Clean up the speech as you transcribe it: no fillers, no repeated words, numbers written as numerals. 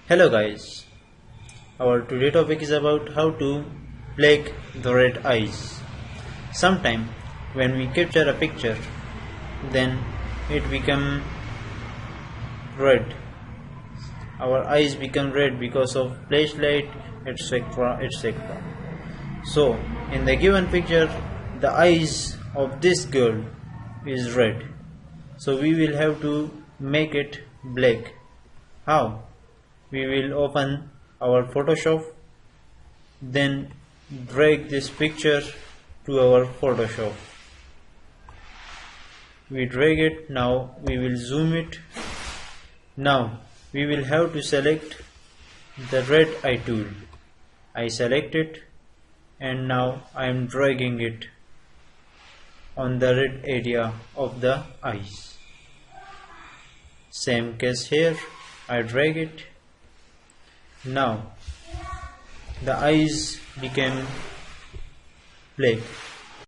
Hello guys, our today topic is about how to black the red eyes. Sometime when we capture a picture, then it become red. Our eyes become red because of flashlight, etc. etc. So in the given picture, the eyes of this girl is red. So we will have to make it black. How? We will open our Photoshop, then drag this picture to our Photoshop. We drag it. Now we will zoom it. Now we will have to select the red eye tool. I select it and now I am dragging it on the red area of the eyes. Same case here, I drag it. Now the eyes became black.